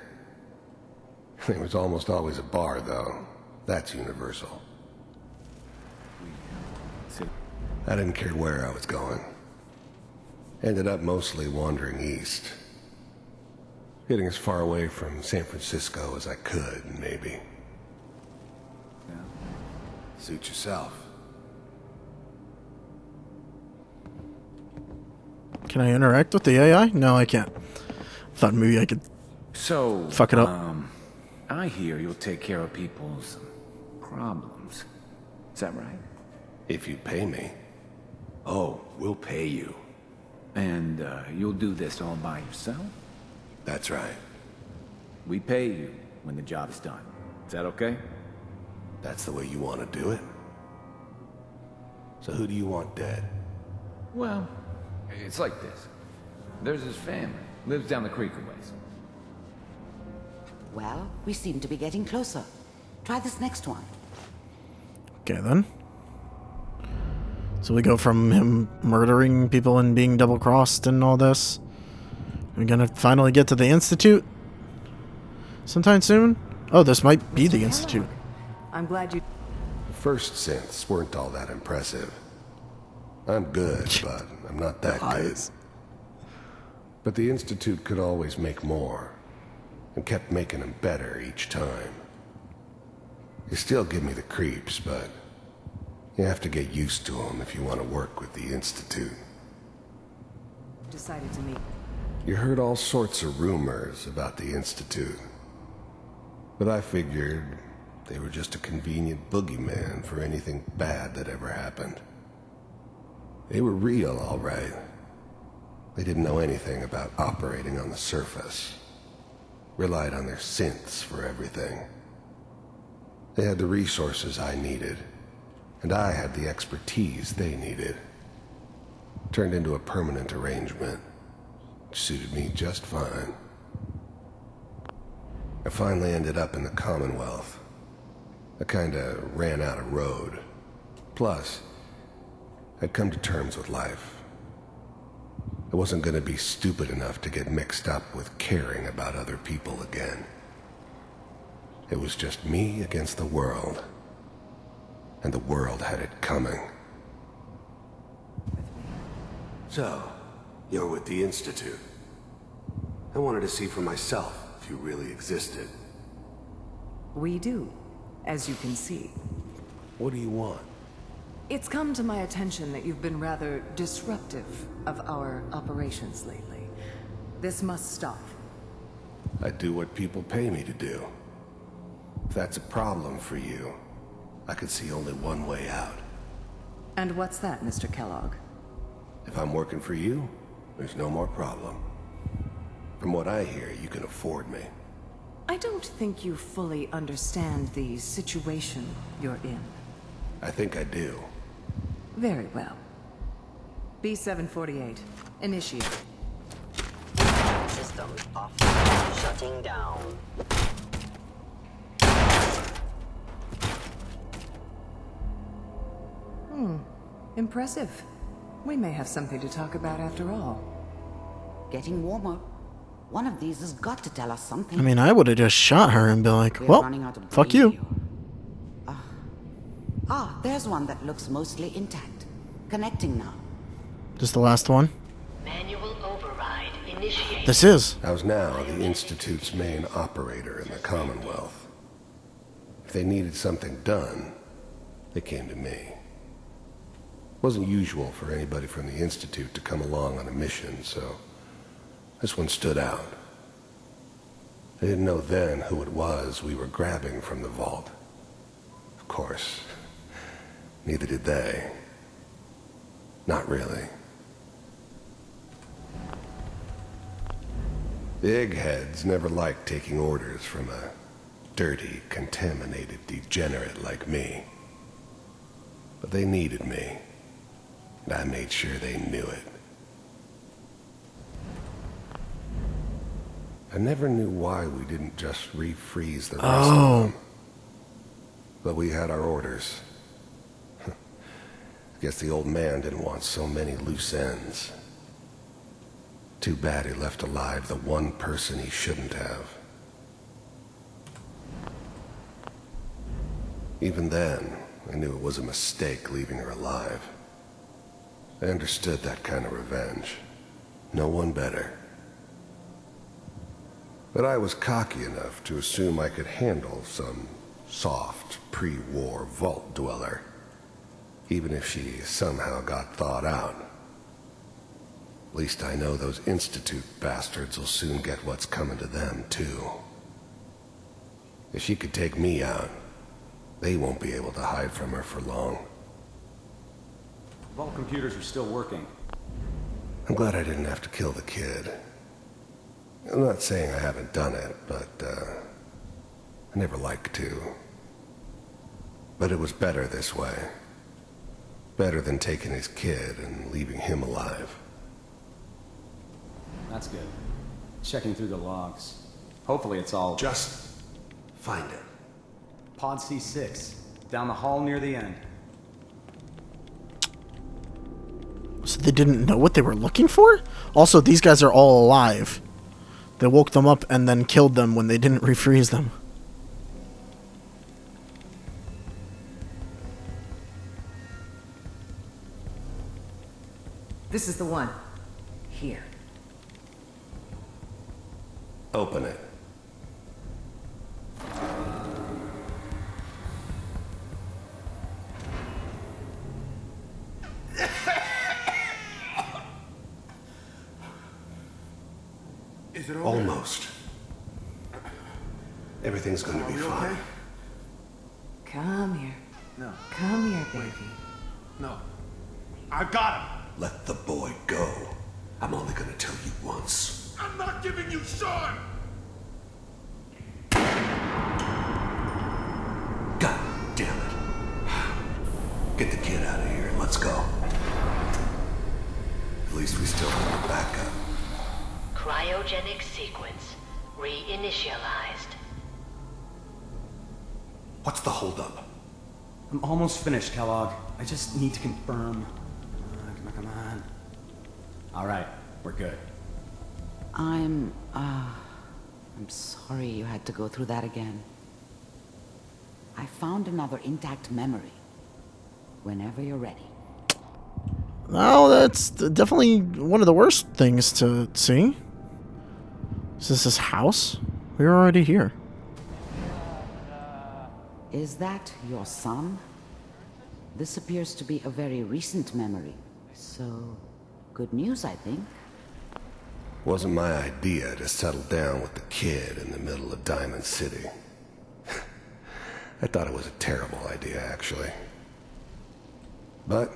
There was almost always a bar, though. That's universal. I didn't care where I was going. Ended up mostly wandering east. Getting as far away from San Francisco as I could, maybe. Suit yourself. Can I interact with the AI? No, I can't. Thought maybe I could So, fuck it up. I hear you'll take care of people's problems. Is that right? If you pay me. Oh, we'll pay you. And you'll do this all by yourself? That's right. We pay you when the job's done. Is that okay? That's the way you want to do it? So who do you want dead? Well, it's like this. There's his family. Lives down the creek a ways. Well, we seem to be getting closer. Try this next one. Okay then. So we go from him murdering people and being double-crossed and all this. We're gonna finally get to the Institute sometime soon? Oh, this might be the Institute. I'm glad you... The first synths weren't all that impressive. I'm good, but I'm not that good. But the Institute could always make more, and kept making them better each time. They still give me the creeps, but you have to get used to them if you want to work with the Institute. decided to meet. You heard all sorts of rumors about the Institute, but I figured they were just a convenient boogeyman for anything bad that ever happened. They were real, all right. They didn't know anything about operating on the surface. Relied on their synths for everything. They had the resources I needed, and I had the expertise they needed. Turned into a permanent arrangement, which suited me just fine. I finally ended up in the Commonwealth. I kinda ran out of road. Plus, I'd come to terms with life. I wasn't gonna be stupid enough to get mixed up with caring about other people again. It was just me against the world. And the world had it coming. So, you're with the Institute. I wanted to see for myself if you really existed. We do, as you can see. What do you want? It's come to my attention that you've been rather disruptive of our operations lately. This must stop. I do what people pay me to do. If that's a problem for you, I could see only one way out. And what's that, Mr. Kellogg? If I'm working for you, there's no more problem. From what I hear, you can afford me. I don't think you fully understand the situation you're in. I think I do. Very well. B-748, initiate. Systems off. Shutting down. Impressive. We may have something to talk about after all. Getting warmer. One of these has got to tell us something. I mean, I would have just shot her and be like, We're well, running out of fuck brain you. There's one that looks mostly intact. Connecting now. Just the last one. Manual override initiated. This is. I was now the Institute's main operator in the Commonwealth. If they needed something done, they came to me. It wasn't usual for anybody from the Institute to come along on a mission, so this one stood out. They didn't know then who it was we were grabbing from the vault. Of course, neither did they. Not really. The eggheads never liked taking orders from a dirty, contaminated degenerate like me. But they needed me, and I made sure they knew it. I never knew why we didn't just refreeze the rest of them. But we had our orders. I guess the old man didn't want so many loose ends. Too bad he left alive the one person he shouldn't have. Even then, I knew it was a mistake leaving her alive. I understood that kind of revenge. No one better. But I was cocky enough to assume I could handle some soft, pre-war vault dweller, even if she somehow got thawed out. At least I know those Institute bastards will soon get what's coming to them, too. If she could take me out, they won't be able to hide from her for long. Vault computers are still working. I'm glad I didn't have to kill the kid. I'm not saying I haven't done it, but, I never like to. But it was better this way. Better than taking his kid and leaving him alive. That's good. Checking through the logs. Hopefully it's all... Just find it. Pod C6. Down the hall near the end. So they didn't know what they were looking for? Also, these guys are all alive. They woke them up and then killed them when they didn't refreeze them. This is the one. Here. Open it. Is it Almost. Everything's going to be fine. Okay? Come here. No. Come here, baby. No. I got him. Let the boy go. I'm only going to tell you once. I'm not giving you Sean. God damn it. Get the kid out of here and let's go. At least we still have a backup. Cryogenic sequence reinitialized. What's the holdup? I'm almost finished, Kellogg. I just need to confirm. Come on. All right, we're good. I'm sorry you had to go through that again. I found another intact memory. Whenever you're ready. Well, that's definitely one of the worst things to see. Is this house? We were already here. Is that your son? This appears to be a very recent memory. So, good news, I think. Wasn't my idea to settle down with the kid in the middle of Diamond City. I thought it was a terrible idea, actually. But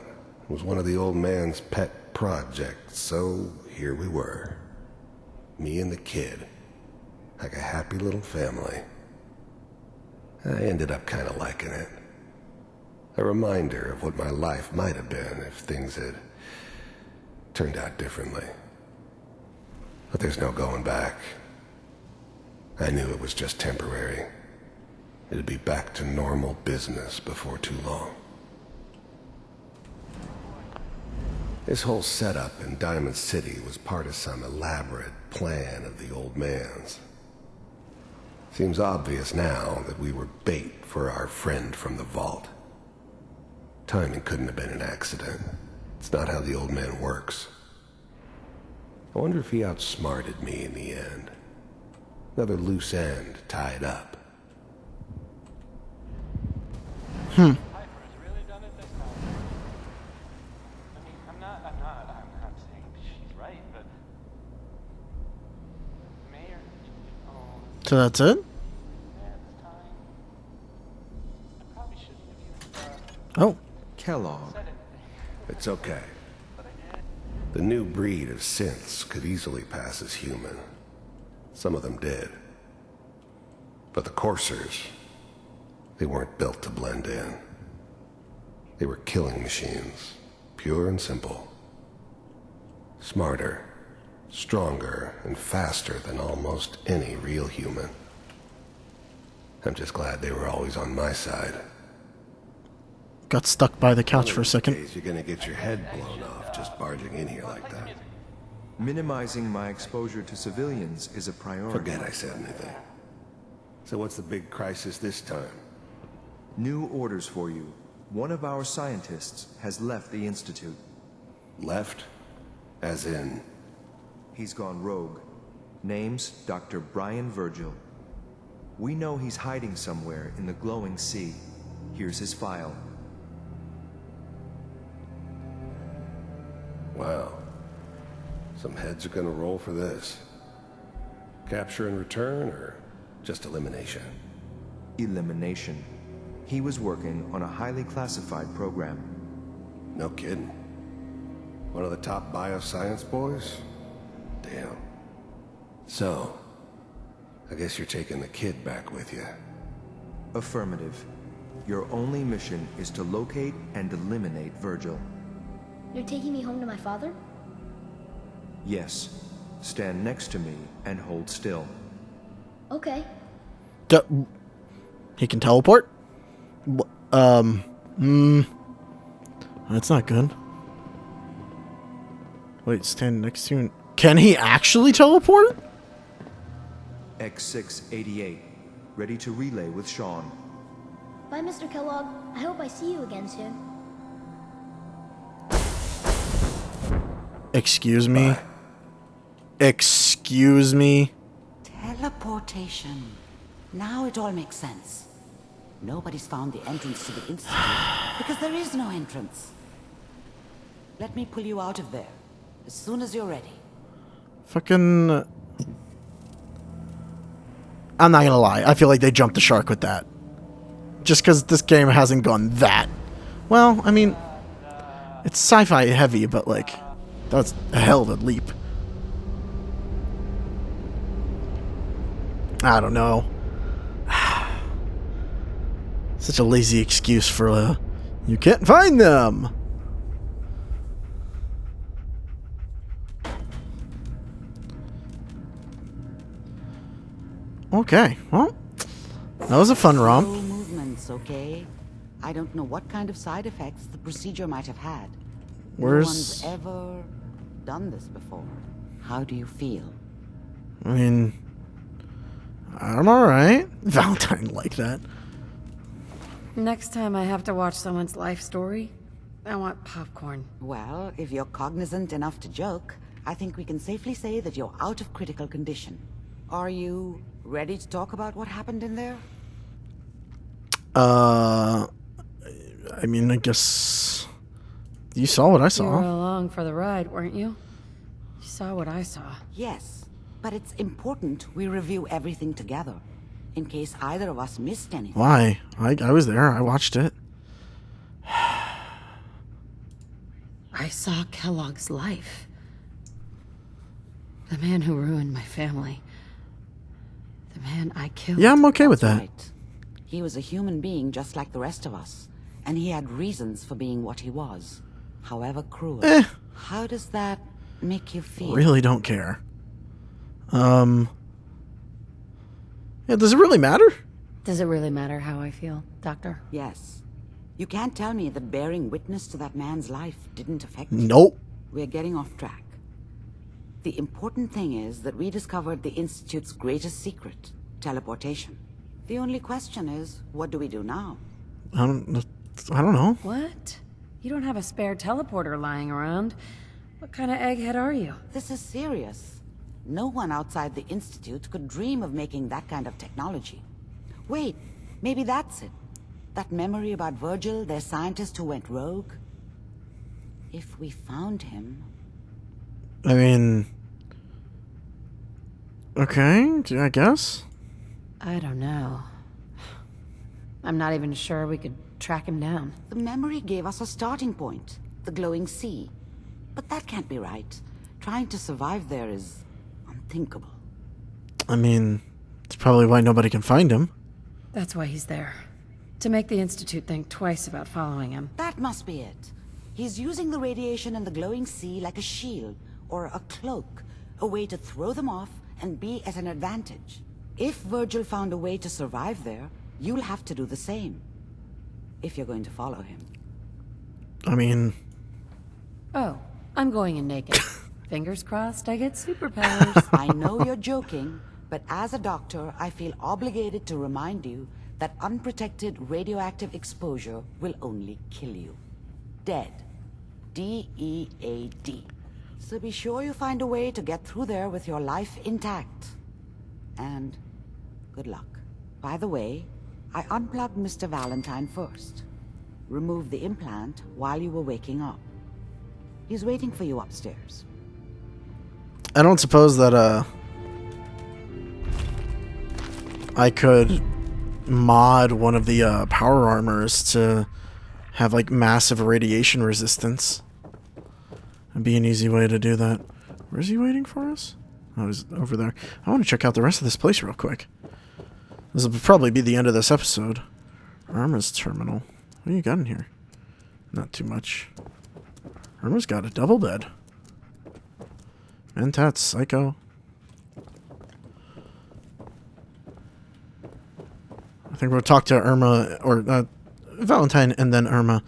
it was one of the old man's pet projects, so here we were. Me and the kid. like a happy little family. I ended up kind of liking it. A reminder of what my life might have been if things had turned out differently. But there's no going back. I knew it was just temporary. It'd be back to normal business before too long. This whole setup in Diamond City was part of some elaborate plan of the old man's. Seems obvious now that we were bait for our friend from the vault. Timing couldn't have been an accident. It's not how the old man works. I wonder if he outsmarted me in the end. Another loose end tied up. I'm not saying she's right, but Mayor. So that's it? Oh. Kellogg. It's okay. The new breed of synths could easily pass as human. Some of them did. But the coursers, they weren't built to blend in. They were killing machines, pure and simple. Smarter, stronger, and faster than almost any real human. I'm just glad they were always on my side. Got stuck by the couch for a second. You're gonna get your head blown off just barging in here like that. Minimizing my exposure to civilians is a priority. Forget I said anything. So what's the big crisis this time? New orders for you. One of our scientists has left the Institute. Left? As in? He's gone rogue. Name's Dr. Brian Virgil. We know he's hiding somewhere in the glowing sea. Here's his file. Wow. Some heads are gonna roll for this. Capture and return, or just elimination? Elimination. He was working on a highly classified program. No kidding. One of the top bioscience boys? Damn. So, I guess you're taking the kid back with you. Affirmative. Your only mission is to locate and eliminate Virgil. You're taking me home to my father? Yes. Stand next to me and hold still. Okay. He can teleport? That's not good. Wait, stand next to him. Can he actually teleport? X688. Ready to relay with Sean. Bye, Mr. Kellogg. I hope I see you again soon. Excuse me? Excuse me? Teleportation. Now it all makes sense. Nobody's found the entrance to the Institute because there is no entrance. Let me pull you out of there as soon as you're ready. Fucking... I'm not gonna lie. I feel like they jumped the shark with that. Just because this game hasn't gone that. Well, I mean... It's sci-fi heavy, but like... That's a hell of a leap. I don't know. Such a lazy excuse for you can't find them. Okay, well, that was a fun romp. Slow movements, okay? I don't know what kind of side effects the procedure might have had. Where's... No one's ever done this before. How do you feel? I mean, I'm alright. Valentine like that. Next time I have to watch someone's life story, I want popcorn. Well, if you're cognizant enough to joke, I think we can safely say that you're out of critical condition. Are you ready to talk about what happened in there? I mean, I guess... You saw what I saw. You were along for the ride, weren't you? You saw what I saw. Yes, but it's important we review everything together, in case either of us missed anything. Why? I was there. I watched it. I saw Kellogg's life. The man who ruined my family. The man I killed. Yeah, I'm okay with that. Right. He was a human being just like the rest of us, and he had reasons for being what he was, however cruel. How does that make you feel? Really don't care. Yeah, does it really matter? Does it really matter how I feel, Doctor? Yes. You can't tell me that bearing witness to that man's life didn't affect you. Nope. We're getting off track. The important thing is that we discovered the Institute's greatest secret, teleportation. The only question is, what do we do now? I don't know. What? You don't have a spare teleporter lying around. What kind of egghead are you? This is serious. No one outside the Institute could dream of making that kind of technology. Wait, maybe that's it. That memory about Virgil, their scientist who went rogue? If we found him... I mean... Okay, I guess. I don't know. I'm not even sure we could track him down. The memory gave us a starting point, the glowing sea. But that can't be right. Trying to survive there is unthinkable. I mean, it's probably why nobody can find him. That's why he's there. To make the Institute think twice about following him. That must be it. He's using the radiation in the glowing sea like a shield, or a cloak, a way to throw them off and be at an advantage. If Virgil found a way to survive there, you'll have to do the same. If you're going to follow him. I mean... Oh, I'm going in naked. Fingers crossed I get superpowers. I know you're joking, but as a doctor, I feel obligated to remind you that unprotected radioactive exposure will only kill you. Dead. D-E-A-D. So be sure you find a way to get through there with your life intact. And good luck. By the way, I unplugged Mr. Valentine first. Removed the implant while you were waking up. He's waiting for you upstairs. I don't suppose that, I could mod one of the, power armors to have, like, massive radiation resistance. It'd be an easy way to do that. Where's he waiting for us? Oh, he's over there. I want to check out the rest of this place real quick. This will probably be the end of this episode. Irma's terminal. What do you got in here? Not too much. Irma's got a double bed. Mentats, Psycho. I think we'll talk to Irma, or Valentine, and then Irma.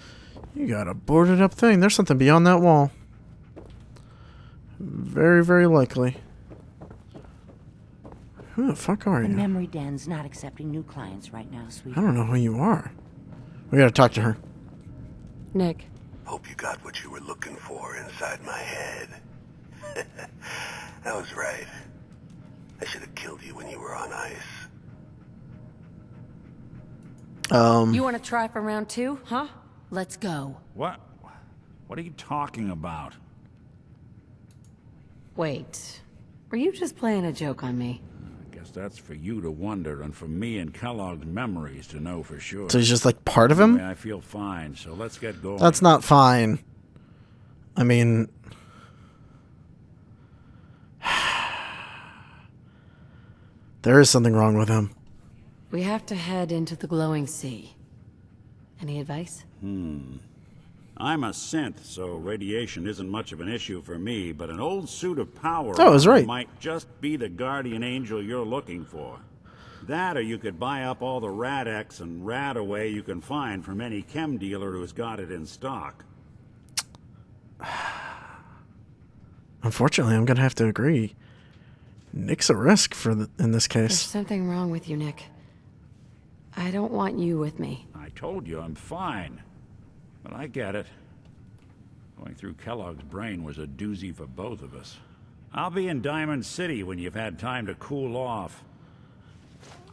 You got a boarded up thing. There's something beyond that wall. Very, very likely. Who the fuck are The you? memory den's not accepting new clients right now, sweetie. I don't know who you are. We gotta talk to her. Nick. Hope you got what you were looking for inside my head. That was right. I should have killed you when you were on ice. You want to try for round 2, huh? Let's go. What? What are you talking about? Wait. Were you just playing a joke on me? I guess that's for you to wonder, and for me and Kellogg's memories to know for sure. So he's just like part of him? Anyway, I feel fine, so let's get going. That's not fine. I mean... there is something wrong with him. We have to head into the glowing sea. Any advice? I'm a synth, so radiation isn't much of an issue for me, but an old suit of power Oh, I was right. might just be the guardian angel you're looking for. That, or you could buy up all the Rad-X and Rad-Away you can find from any chem dealer who's got it in stock. Unfortunately, I'm gonna have to agree. Nick's a risk in this There's case. something wrong with you, Nick. I don't want you with me. I told you I'm fine. But I get it. Going through Kellogg's brain was a doozy for both of us. I'll be in Diamond City when you've had time to cool off.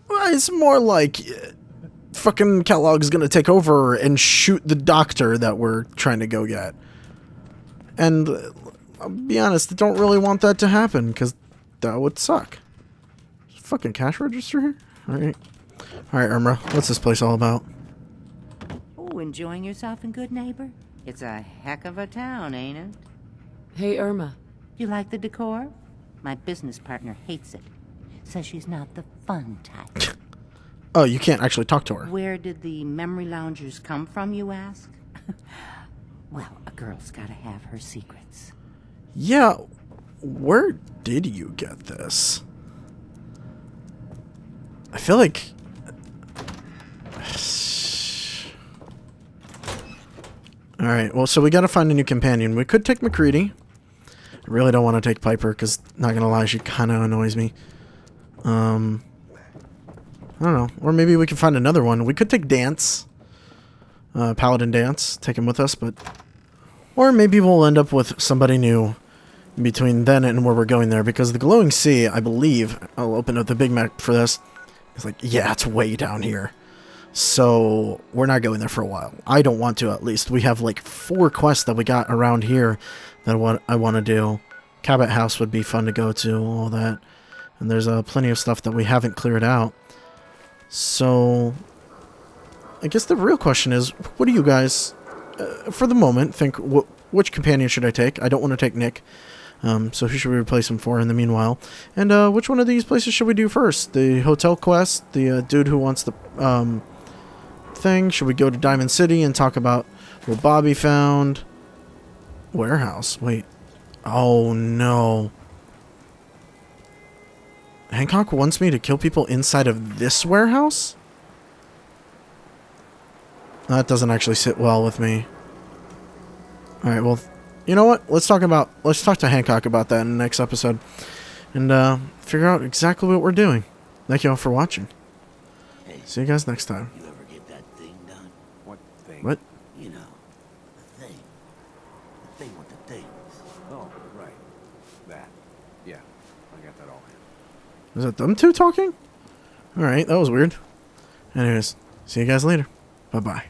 Well, it's more like fucking Kellogg's gonna take over and shoot the doctor that we're trying to go get. And I'll be honest, I don't really want that to happen, because that would suck. Fucking cash register here? Alright. Alright, Irma, what's this place all about? Oh, enjoying yourself in Good Neighbor? It's a heck of a town, ain't it? Hey, Irma. You like the decor? My business partner hates it. Says she's not the fun type. Oh, you can't actually talk to her. Where did the memory loungers come from, you ask? Well, a girl's gotta have her secrets. Yeah, where did you get this? I feel like... Alright, well, so we gotta find a new companion. We could take McCready. I really don't want to take Piper, because, not gonna lie, she kind of annoys me. I don't know. Or maybe we could find another one. We could take Dance. Paladin Dance. Take him with us, but... Or maybe we'll end up with somebody new between then and where we're going there, because the Glowing Sea, I believe, I'll open up the big map for this, it's like, yeah, it's way down here. So, we're not going there for a while. I don't want to, at least. We have, like, 4 quests that we got around here that I want to do. Cabot House would be fun to go to, all that. And there's plenty of stuff that we haven't cleared out. So, I guess the real question is, what do you guys, for the moment, think, which companion should I take? I don't want to take Nick. So who should we replace him for in the meanwhile? And which one of these places should we do first? The hotel quest? The dude who wants the thing? Should we go to Diamond City and talk about what Bobby found? Warehouse. Wait. Oh no. Hancock wants me to kill people inside of this warehouse? That doesn't actually sit well with me. Alright, well, you know what? Let's talk to Hancock about that in the next episode. And figure out exactly what we're doing. Thank you all for watching. Hey, see you guys next time. You ever get that thing done? What thing? What? You know, the thing. The thing with the things. Oh, right. That. Yeah, I got that all in. Is that them two talking? Alright, that was weird. Anyways, see you guys later. Bye-bye.